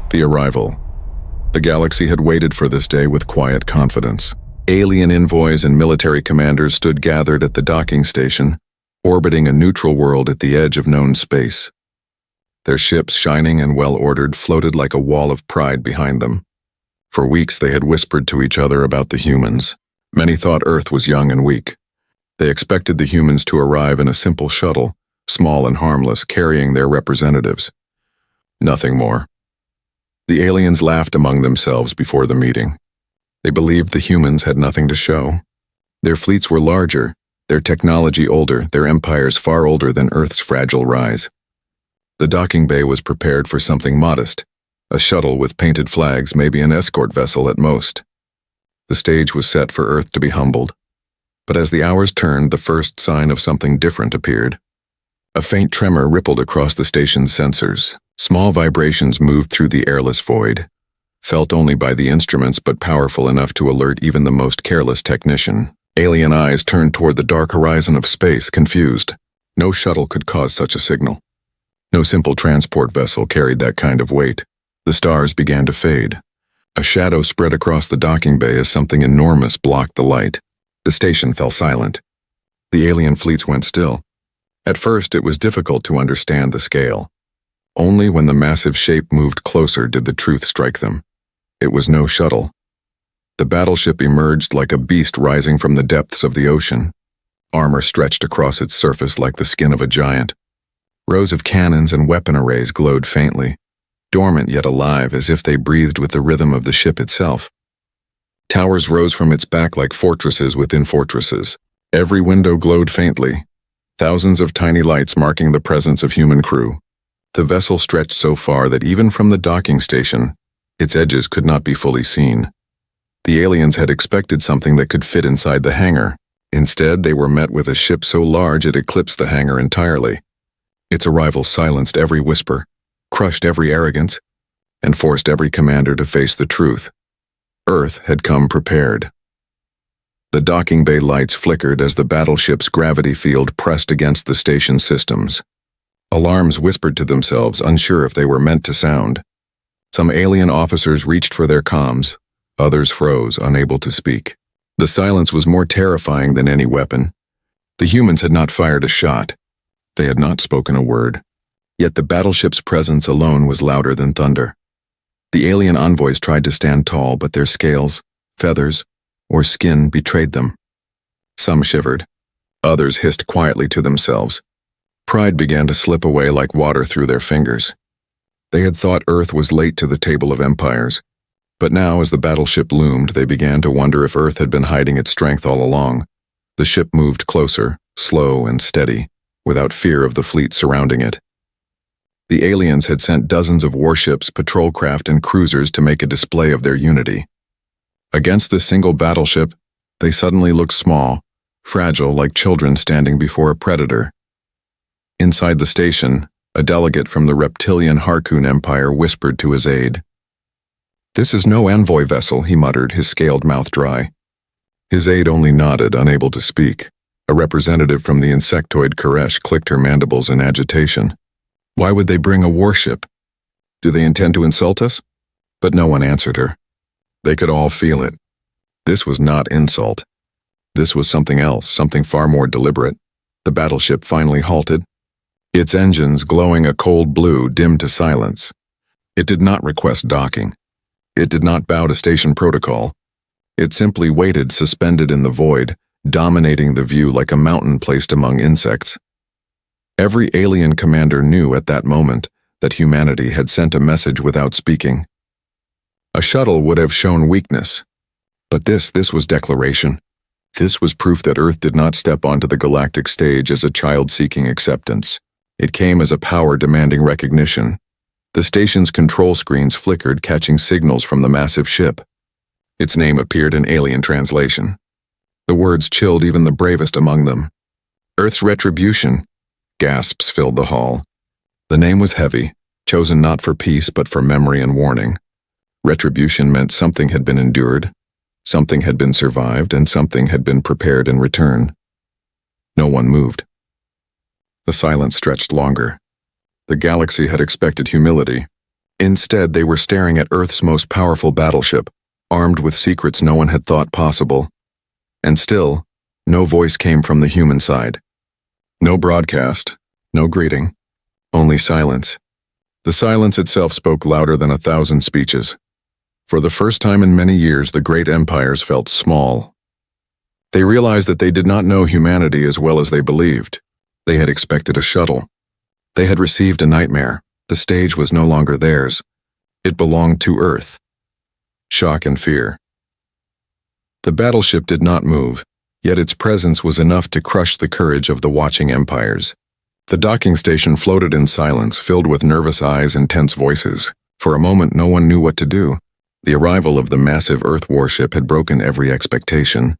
The arrival. The galaxy had waited for this day with quiet confidence. Alien envoys and military commanders stood gathered at the docking station, orbiting a neutral world at the edge of known space. Their ships, shining and well-ordered, floated like a wall of pride behind them. For weeks they had whispered to each other about the humans. Many thought Earth was young and weak. They expected the humans to arrive in a simple shuttle, small and harmless, carrying their representatives. Nothing more. The aliens laughed among themselves before the meeting. They believed the humans had nothing to show. Their fleets were larger, their technology older, their empires far older than Earth's fragile rise. The docking bay was prepared for something modest, a shuttle with painted flags, maybe an escort vessel at most. The stage was set for Earth to be humbled. But as the hours turned, the first sign of something different appeared. A faint tremor rippled across the station's sensors. Small vibrations moved through the airless void, felt only by the instruments but powerful enough to alert even the most careless technician. Alien eyes turned toward the dark horizon of space, confused. No shuttle could cause such a signal. No simple transport vessel carried that kind of weight. The stars began to fade. A shadow spread across the docking bay as something enormous blocked the light. The station fell silent. The alien fleets went still. At first, it was difficult to understand the scale. Only when the massive shape moved closer did the truth strike them. It was no shuttle. The battleship emerged like a beast rising from the depths of the ocean. Armor stretched across its surface like the skin of a giant. Rows of cannons and weapon arrays glowed faintly, dormant yet alive as if they breathed with the rhythm of the ship itself. Towers rose from its back like fortresses within fortresses. Every window glowed faintly, thousands of tiny lights marking the presence of human crew. The vessel stretched so far that even from the docking station, its edges could not be fully seen. The aliens had expected something that could fit inside the hangar. Instead, they were met with a ship so large it eclipsed the hangar entirely. Its arrival silenced every whisper, crushed every arrogance, and forced every commander to face the truth. Earth had come prepared. The docking bay lights flickered as the battleship's gravity field pressed against the station systems. Alarms whispered to themselves, unsure if they were meant to sound. Some alien officers reached for their comms, others froze, unable to speak. The silence was more terrifying than any weapon. The humans had not fired a shot. They had not spoken a word. Yet the battleship's presence alone was louder than thunder. The alien envoys tried to stand tall, but their scales, feathers, or skin betrayed them. Some shivered. Others hissed quietly to themselves. Pride began to slip away like water through their fingers. They had thought Earth was late to the table of empires. But now, as the battleship loomed, they began to wonder if Earth had been hiding its strength all along. The ship moved closer, slow and steady, without fear of the fleet surrounding it. The aliens had sent dozens of warships, patrol craft, and cruisers to make a display of their unity. Against this single battleship, they suddenly looked small, fragile like children standing before a predator. Inside the station, a delegate from the reptilian Harkoon Empire whispered to his aide. "This is no envoy vessel," he muttered, his scaled mouth dry. His aide only nodded, unable to speak. A representative from the insectoid Koresh clicked her mandibles in agitation. Why would they bring a warship? Do they intend to insult us? But no one answered her. They could all feel it. This was not insult. This was something else, something far more deliberate. The battleship finally halted. Its engines, glowing a cold blue, dimmed to silence. It did not request docking. It did not bow to station protocol. It simply waited, suspended in the void, dominating the view like a mountain placed among insects. Every alien commander knew at that moment that humanity had sent a message without speaking. A shuttle would have shown weakness. But this was declaration. This was proof that Earth did not step onto the galactic stage as a child seeking acceptance. It came as a power demanding recognition. The station's control screens flickered, catching signals from the massive ship. Its name appeared in alien translation. The words chilled even the bravest among them. Earth's retribution. Gasps filled the hall. The name was heavy, chosen not for peace but for memory and warning. Retribution meant something had been endured, something had been survived, and something had been prepared in return. No one moved. The silence stretched longer. The galaxy had expected humility, Instead, they were staring at Earth's most powerful battleship, armed with secrets no one had thought possible. And still, no voice came from the human side. No broadcast, no greeting, only silence. The silence itself spoke louder than 1,000 speeches. For the first time in many years, the great empires felt small. They realized that they did not know humanity as well as they believed. They had expected a shuttle. They had received a nightmare. The stage was no longer theirs. It belonged to Earth. Shock and fear. The battleship did not move, yet its presence was enough to crush the courage of the watching empires. The docking station floated in silence, filled with nervous eyes and tense voices. For a moment, no one knew what to do. The arrival of the massive Earth warship had broken every expectation.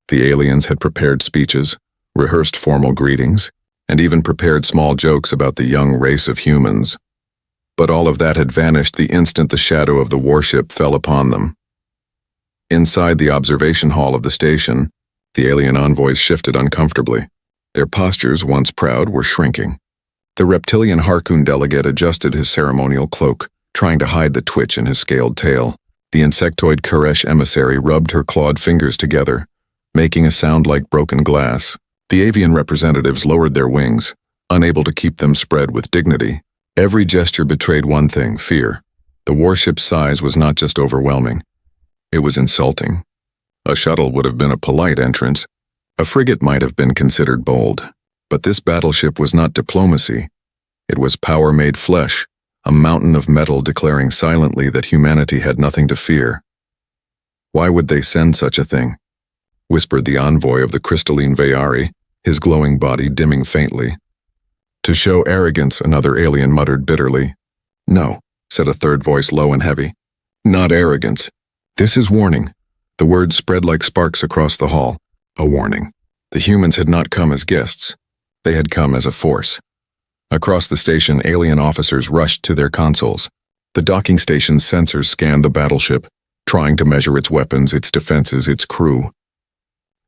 The aliens had prepared speeches, rehearsed formal greetings, and even prepared small jokes about the young race of humans. But all of that had vanished the instant the shadow of the warship fell upon them. Inside the observation hall of the station, the alien envoys shifted uncomfortably. Their postures, once proud, were shrinking. The reptilian Harkoon delegate adjusted his ceremonial cloak, trying to hide the twitch in his scaled tail. The insectoid Koresh emissary rubbed her clawed fingers together, making a sound like broken glass. The avian representatives lowered their wings, unable to keep them spread with dignity. Every gesture betrayed one thing: fear. The warship's size was not just overwhelming. It was insulting. A shuttle would have been a polite entrance. A frigate might have been considered bold. But this battleship was not diplomacy. It was power made flesh, a mountain of metal declaring silently that humanity had nothing to fear. Why would they send such a thing? Whispered the envoy of the crystalline Vayari, his glowing body dimming faintly. To show arrogance, another alien muttered bitterly. No, said a third voice low and heavy. Not arrogance. This is warning. The words spread like sparks across the hall. A warning. The humans had not come as guests. They had come as a force. Across the station, alien officers rushed to their consoles. The docking station's sensors scanned the battleship, trying to measure its weapons, its defenses, its crew.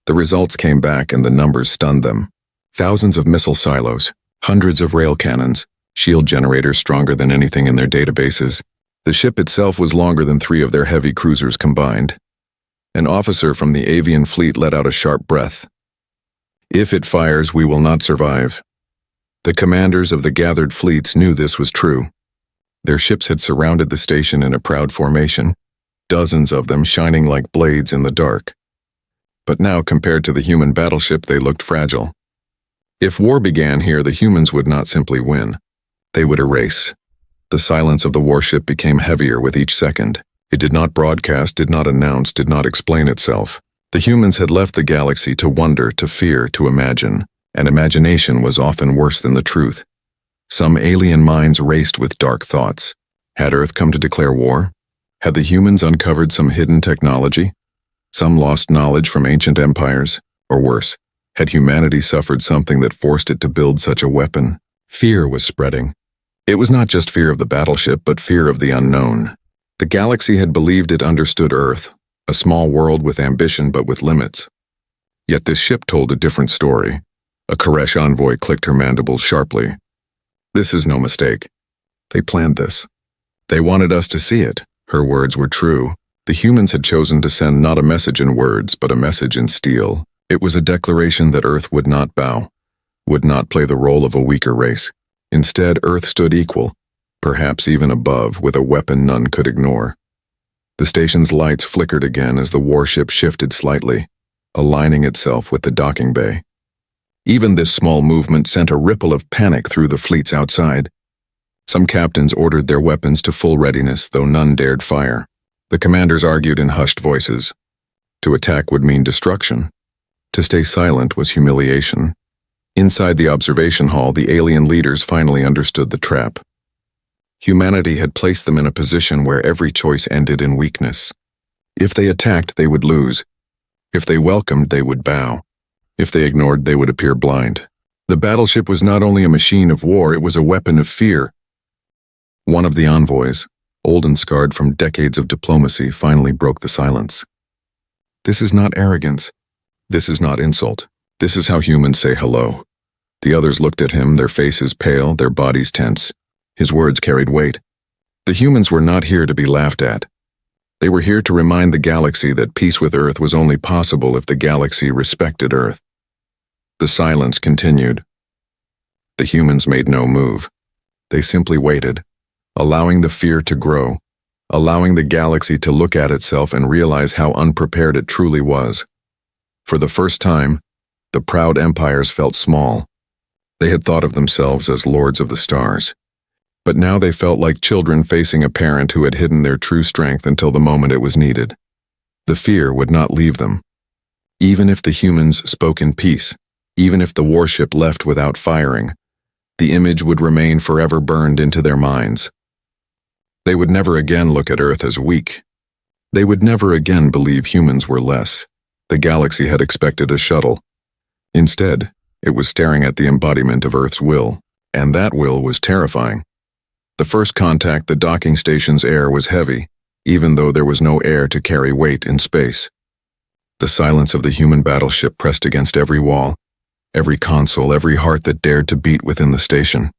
The results came back and the numbers stunned them. Thousands of missile silos, hundreds of rail cannons, shield generators stronger than anything in their databases. The ship itself was longer than 3 of their heavy cruisers combined. An officer from the avian fleet let out a sharp breath. If it fires, we will not survive. The commanders of the gathered fleets knew this was true. Their ships had surrounded the station in a proud formation, dozens of them shining like blades in the dark. But now, compared to the human battleship, they looked fragile. If war began here, the humans would not simply win. They would erase. The silence of the warship became heavier with each second. It did not broadcast, did not announce, did not explain itself. The humans had left the galaxy to wonder, to fear, to imagine. And imagination was often worse than the truth. Some alien minds raced with dark thoughts. Had Earth come to declare war? Had the humans uncovered some hidden technology? Some lost knowledge from ancient empires? Or worse, had humanity suffered something that forced it to build such a weapon? Fear was spreading. It was not just fear of the battleship, but fear of the unknown. The galaxy had believed it understood Earth, a small world with ambition but with limits. Yet this ship told a different story. A Koresh envoy clicked her mandibles sharply. This is no mistake. They planned this. They wanted us to see it. Her words were true. The humans had chosen to send not a message in words, but a message in steel. It was a declaration that Earth would not bow, would not play the role of a weaker race. Instead, Earth stood equal, perhaps even above, with a weapon none could ignore. The station's lights flickered again as the warship shifted slightly, aligning itself with the docking bay. Even this small movement sent a ripple of panic through the fleets outside. Some captains ordered their weapons to full readiness, though none dared fire. The commanders argued in hushed voices. To attack would mean destruction. To stay silent was humiliation. Inside the observation hall, the alien leaders finally understood the trap. Humanity had placed them in a position where every choice ended in weakness. If they attacked, they would lose. If they welcomed, they would bow. If they ignored, they would appear blind. The battleship was not only a machine of war, it was a weapon of fear. One of the envoys, old and scarred from decades of diplomacy, finally broke the silence. This is not arrogance. This is not insult. This is how humans say hello. The others looked at him, their faces pale, their bodies tense. His words carried weight. The humans were not here to be laughed at. They were here to remind the galaxy that peace with Earth was only possible if the galaxy respected Earth. The silence continued. The humans made no move. They simply waited, allowing the fear to grow, allowing the galaxy to look at itself and realize how unprepared it truly was. For the first time, the proud empires felt small. They had thought of themselves as lords of the stars. But now they felt like children facing a parent who had hidden their true strength until the moment it was needed. The fear would not leave them. Even if the humans spoke in peace, even if the warship left without firing, the image would remain forever burned into their minds. They would never again look at Earth as weak. They would never again believe humans were less. The galaxy had expected a shuttle. Instead, it was staring at the embodiment of Earth's will, and that will was terrifying. The first contact, the docking station's air was heavy, even though there was no air to carry weight in space. The silence of the human battleship pressed against every wall, every console, every heart that dared to beat within the station.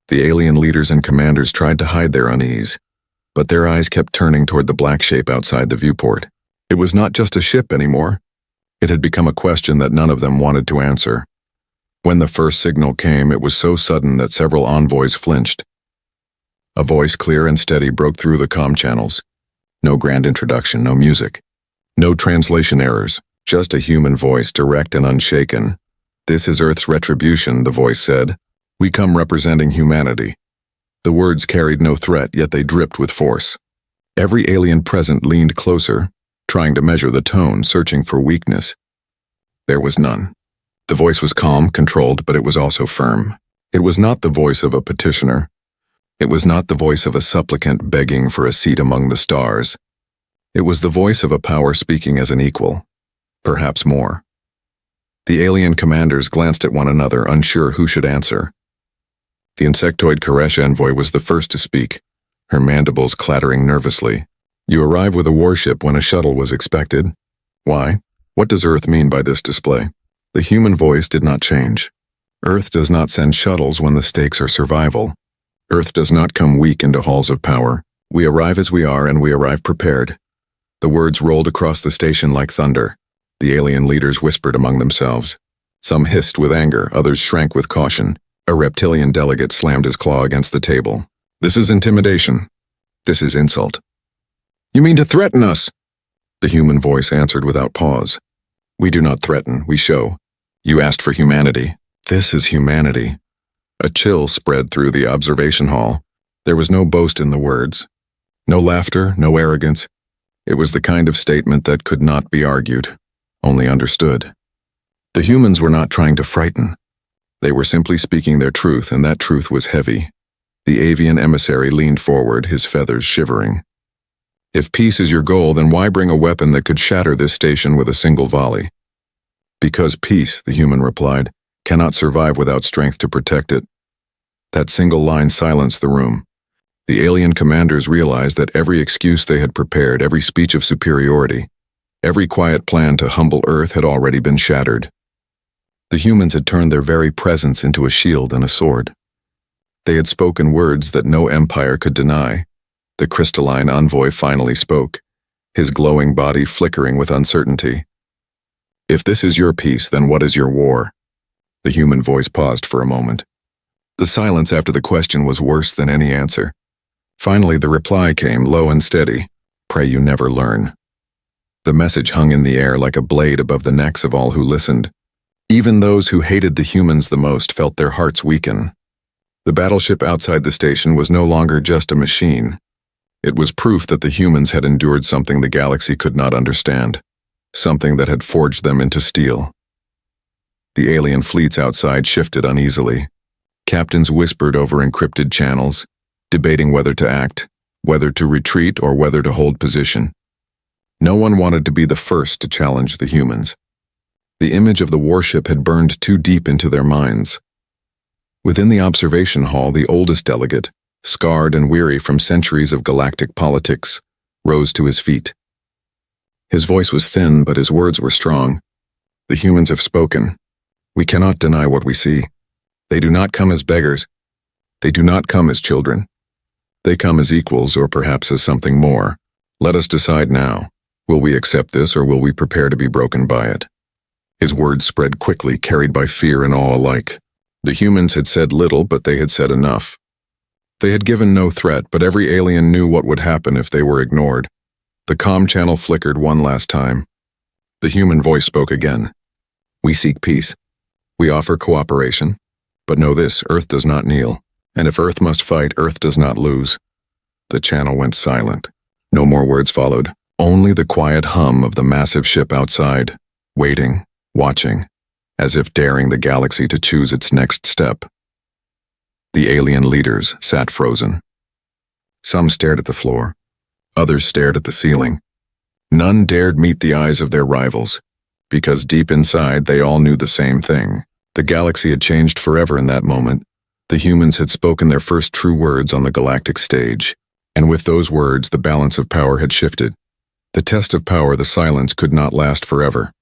The alien leaders and commanders tried to hide their unease, but their eyes kept turning toward the black shape outside the viewport. It was not just a ship anymore. It had become a question that none of them wanted to answer. When the first signal came, it was so sudden that several envoys flinched. A voice clear and steady broke through the comm channels. No grand introduction, no music. No translation errors, just a human voice, direct and unshaken. "This is Earth's retribution," the voice said. "We come representing humanity." The words carried no threat, yet they dripped with force. Every alien present leaned closer, trying to measure the tone, searching for weakness. There was none. The voice was calm, controlled, but it was also firm. It was not the voice of a petitioner. It was not the voice of a supplicant begging for a seat among the stars. It was the voice of a power speaking as an equal, perhaps more. The alien commanders glanced at one another, unsure who should answer. The insectoid Koresh envoy was the first to speak, her mandibles clattering nervously. "You arrive with a warship when a shuttle was expected. Why? What does Earth mean by this display?" The human voice did not change. Earth does not send shuttles when the stakes are survival. Earth does not come weak into halls of power. We arrive as we are, and we arrive prepared. The words rolled across the station like thunder. The alien leaders whispered among themselves. Some hissed with anger, others shrank with caution. A reptilian delegate slammed his claw against the table. "This is intimidation. This is insult." "You mean to threaten us?" The human voice answered without pause. "We do not threaten, we show. You asked for humanity. This is humanity." A chill spread through the observation hall. There was no boast in the words. No laughter, no arrogance. It was the kind of statement that could not be argued, only understood. The humans were not trying to frighten. They were simply speaking their truth, and that truth was heavy. The avian emissary leaned forward, his feathers shivering. "If peace is your goal, then why bring a weapon that could shatter this station with a single volley?" "Because peace," the human replied, "cannot survive without strength to protect it." That single line silenced the room. The alien commanders realized that every excuse they had prepared, every speech of superiority, every quiet plan to humble Earth had already been shattered. The humans had turned their very presence into a shield and a sword. They had spoken words that no empire could deny. The crystalline envoy finally spoke, his glowing body flickering with uncertainty. "If this is your peace, then what is your war?" The human voice paused for a moment. The silence after the question was worse than any answer. Finally, the reply came, low and steady. "Pray you never learn." The message hung in the air like a blade above the necks of all who listened. Even those who hated the humans the most felt their hearts weaken. The battleship outside the station was no longer just a machine. It was proof that the humans had endured something the galaxy could not understand, something that had forged them into steel. The alien fleets outside shifted uneasily. Captains whispered over encrypted channels, debating whether to act, whether to retreat, or whether to hold position. No one wanted to be the first to challenge the humans. The image of the warship had burned too deep into their minds. Within the observation hall, the oldest delegate, scarred and weary from centuries of galactic politics, rose to his feet. His voice was thin, but his words were strong. "The humans have spoken. We cannot deny what we see. They do not come as beggars. They do not come as children. They come as equals or perhaps as something more. Let us decide now. Will we accept this or will we prepare to be broken by it? His words spread quickly, carried by fear and awe alike. The humans had said little, but they had said enough. They had given no threat, but every alien knew what would happen if they were ignored. The comm channel flickered one last time. The human voice spoke again. We seek peace. We offer cooperation. But know this, Earth does not kneel. And if Earth must fight, Earth does not lose. The channel went silent. No more words followed. Only the quiet hum of the massive ship outside, waiting, watching, as if daring the galaxy to choose its next step. The alien leaders sat frozen. Some stared at the floor. Others stared at the ceiling. None dared meet the eyes of their rivals, because deep inside they all knew the same thing. The galaxy had changed forever in that moment. The humans had spoken their first true words on the galactic stage, and with those words the balance of power had shifted. The test of power, the silence, could not last forever.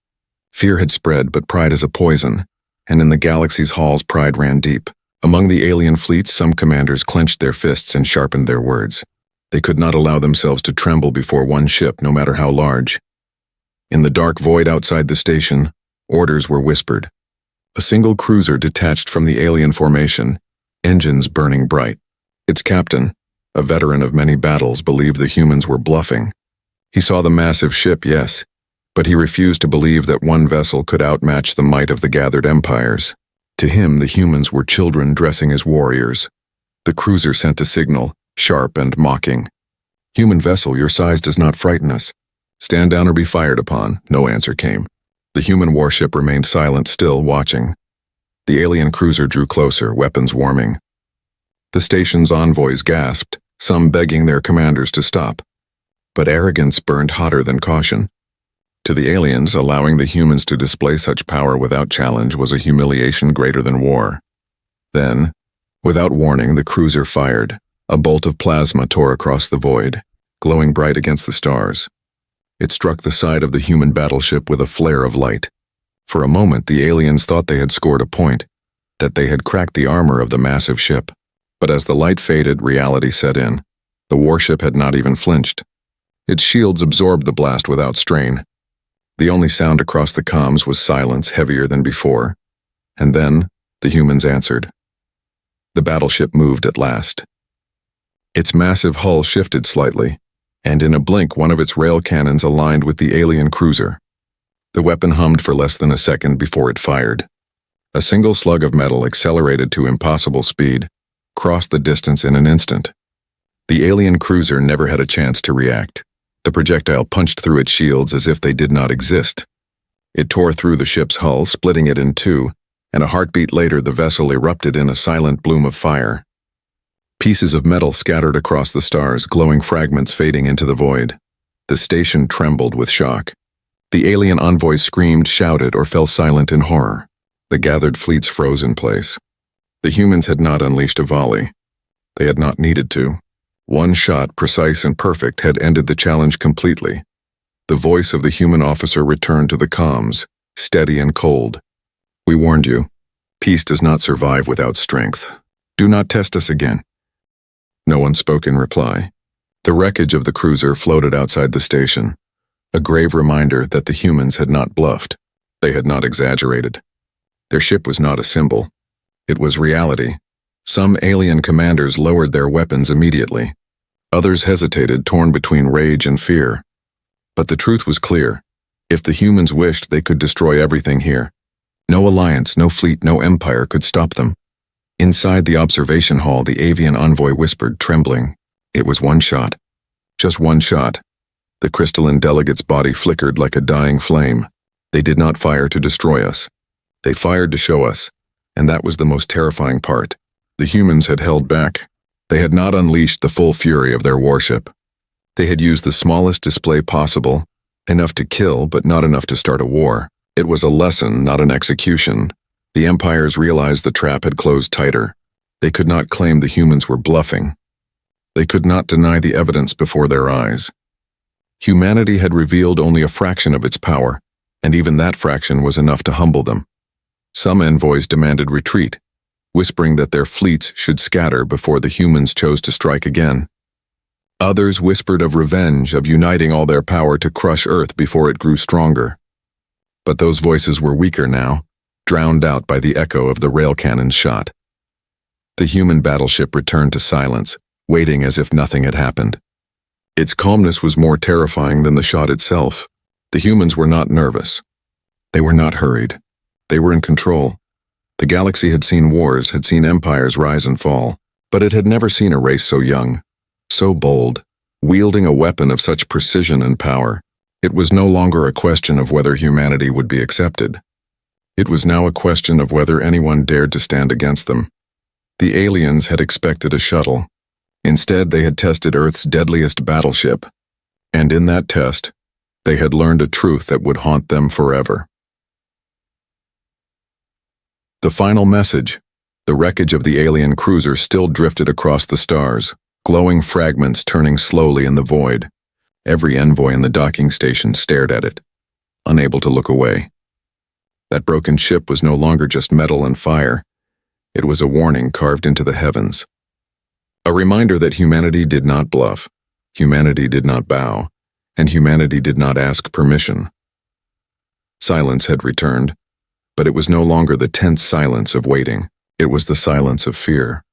Fear had spread, but pride is a poison, and in the galaxy's halls pride ran deep. Among the alien fleets, some commanders clenched their fists and sharpened their words. They could not allow themselves to tremble before one ship, no matter how large. In the dark void outside the station, orders were whispered. A single cruiser detached from the alien formation, engines burning bright. Its captain, a veteran of many battles, believed the humans were bluffing. He saw the massive ship, yes, but he refused to believe that one vessel could outmatch the might of the gathered empires. To him, the humans were children dressing as warriors. The cruiser sent a signal, sharp and mocking. Human vessel, your size does not frighten us. Stand down or be fired upon. No answer came. The human warship remained silent, still watching. The alien cruiser drew closer, weapons warming. The station's envoys gasped, some begging their commanders to stop. But arrogance burned hotter than caution. To the aliens, allowing the humans to display such power without challenge was a humiliation greater than war. Then, without warning, the cruiser fired. A bolt of plasma tore across the void, glowing bright against the stars. It struck the side of the human battleship with a flare of light. For a moment, the aliens thought they had scored a point, that they had cracked the armor of the massive ship. But as the light faded, reality set in. The warship had not even flinched. Its shields absorbed the blast without strain. The only sound across the comms was silence, heavier than before. And then, the humans answered. The battleship moved at last. Its massive hull shifted slightly, and in a blink one of its rail cannons aligned with the alien cruiser. The weapon hummed for less than a second before it fired. A single slug of metal, accelerated to impossible speed, crossed the distance in an instant. The alien cruiser never had a chance to react. The projectile punched through its shields as if they did not exist. It tore through the ship's hull, splitting it in two, and a heartbeat later the vessel erupted in a silent bloom of fire. Pieces of metal scattered across the stars, glowing fragments fading into the void. The station trembled with shock. The alien envoys screamed, shouted, or fell silent in horror. The gathered fleets froze in place. The humans had not unleashed a volley. They had not needed to. One shot, precise and perfect, had ended the challenge completely. The voice of the human officer returned to the comms, steady and cold. We warned you. Peace does not survive without strength. Do not test us again. No one spoke in reply. The wreckage of the cruiser floated outside the station, a grave reminder that the humans had not bluffed. They had not exaggerated. Their ship was not a symbol. It was reality. Some alien commanders lowered their weapons immediately. Others hesitated, torn between rage and fear. But the truth was clear. If the humans wished, they could destroy everything here. No alliance, no fleet, no empire could stop them. Inside the observation hall, the avian envoy whispered, trembling. It was one shot. Just one shot. The crystalline delegate's body flickered like a dying flame. They did not fire to destroy us. They fired to show us, and that was the most terrifying part. The humans had held back. They had not unleashed the full fury of their warship. They had used the smallest display possible, enough to kill but not enough to start a war. It was a lesson, not an execution. The empires realized the trap had closed tighter. They could not claim the humans were bluffing. They could not deny the evidence before their eyes. Humanity had revealed only a fraction of its power, and even that fraction was enough to humble them. Some envoys demanded retreat, whispering that their fleets should scatter before the humans chose to strike again. Others whispered of revenge, of uniting all their power to crush Earth before it grew stronger. But those voices were weaker now, drowned out by the echo of the rail cannon's shot. The human battleship returned to silence, waiting as if nothing had happened. Its calmness was more terrifying than the shot itself. The humans were not nervous. They were not hurried. They were in control. The galaxy had seen wars, had seen empires rise and fall, but it had never seen a race so young, so bold, wielding a weapon of such precision and power. It was no longer a question of whether humanity would be accepted. It was now a question of whether anyone dared to stand against them. The aliens had expected a shuttle. Instead, they had tested Earth's deadliest battleship, and in that test, they had learned a truth that would haunt them forever. The final message, the wreckage of the alien cruiser still drifted across the stars, glowing fragments turning slowly in the void. Every envoy in the docking station stared at it, unable to look away. That broken ship was no longer just metal and fire. It was a warning carved into the heavens. A reminder that humanity did not bluff, humanity did not bow, and humanity did not ask permission. Silence had returned, but it was no longer the tense silence of waiting. It was the silence of fear.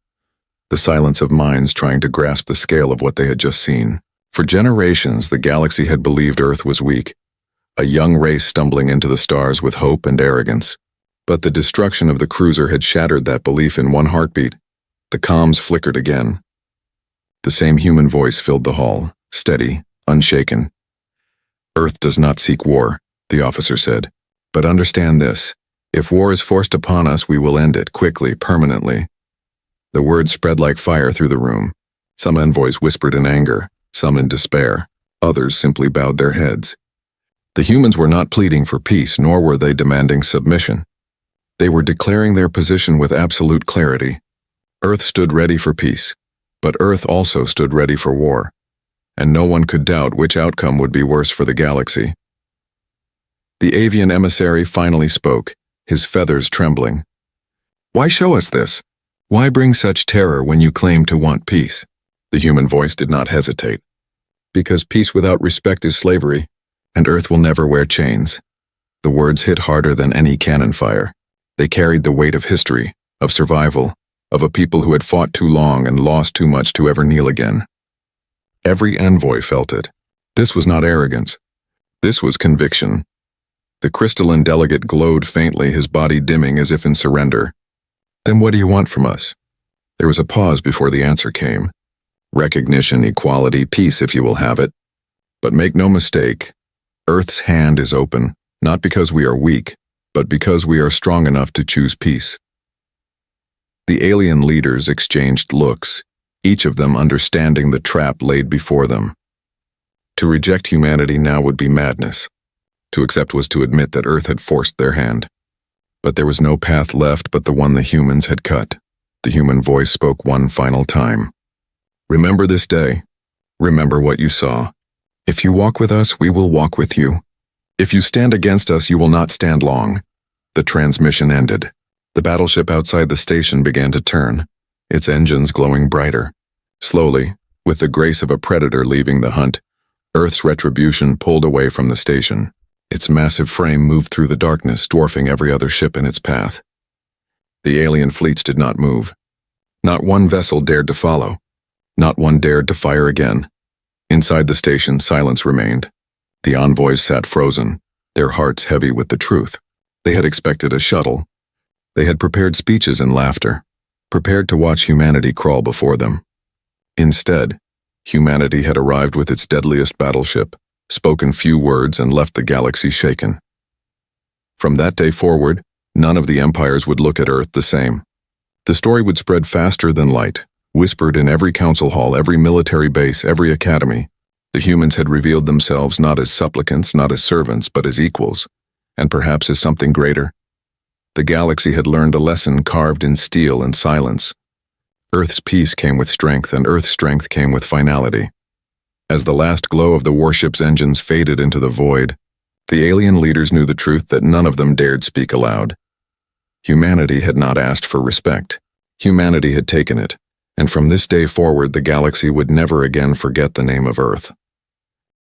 The silence of minds trying to grasp the scale of what they had just seen. For generations, the galaxy had believed Earth was weak, a young race stumbling into the stars with hope and arrogance. But the destruction of the cruiser had shattered that belief in one heartbeat. The comms flickered again. The same human voice filled the hall, steady, unshaken. "Earth does not seek war," the officer said. "But understand this. If war is forced upon us, we will end it, quickly, permanently." The words spread like fire through the room. Some envoys whispered in anger, some in despair. Others simply bowed their heads. The humans were not pleading for peace, nor were they demanding submission. They were declaring their position with absolute clarity. Earth stood ready for peace, but Earth also stood ready for war, and no one could doubt which outcome would be worse for the galaxy. The avian emissary finally spoke, his feathers trembling. "Why show us this? Why bring such terror when you claim to want peace?" The human voice did not hesitate. "Because peace without respect is slavery, and Earth will never wear chains." The words hit harder than any cannon fire. They carried the weight of history, of survival, of a people who had fought too long and lost too much to ever kneel again. Every envoy felt it. This was not arrogance. This was conviction. The crystalline delegate glowed faintly, his body dimming as if in surrender. "Then what do you want from us?" There was a pause before the answer came. "Recognition, equality, peace if you will have it. But make no mistake, Earth's hand is open, not because we are weak, but because we are strong enough to choose peace." The alien leaders exchanged looks, each of them understanding the trap laid before them. To reject humanity now would be madness. To accept was to admit that Earth had forced their hand. But there was no path left but the one the humans had cut. The human voice spoke one final time. "Remember this day. Remember what you saw. If you walk with us, we will walk with you. If you stand against us, you will not stand long." The transmission ended. The battleship outside the station began to turn, its engines glowing brighter. Slowly, with the grace of a predator leaving the hunt, Earth's retribution pulled away from the station. Its massive frame moved through the darkness, dwarfing every other ship in its path. The alien fleets did not move. Not one vessel dared to follow. Not one dared to fire again. Inside the station, silence remained. The envoys sat frozen, their hearts heavy with the truth. They had expected a shuttle. They had prepared speeches and laughter, prepared to watch humanity crawl before them. Instead, humanity had arrived with its deadliest battleship, spoken few words, and left the galaxy shaken. From that day forward, none of the empires would look at Earth the same. The story would spread faster than light, whispered in every council hall, every military base, every academy. The humans had revealed themselves not as supplicants, not as servants, but as equals, and perhaps as something greater. The galaxy had learned a lesson carved in steel and silence. Earth's peace came with strength, and Earth's strength came with finality. As the last glow of the warship's engines faded into the void, the alien leaders knew the truth that none of them dared speak aloud. Humanity had not asked for respect. Humanity had taken it, And from this day forward, the galaxy would never again forget the name of Earth.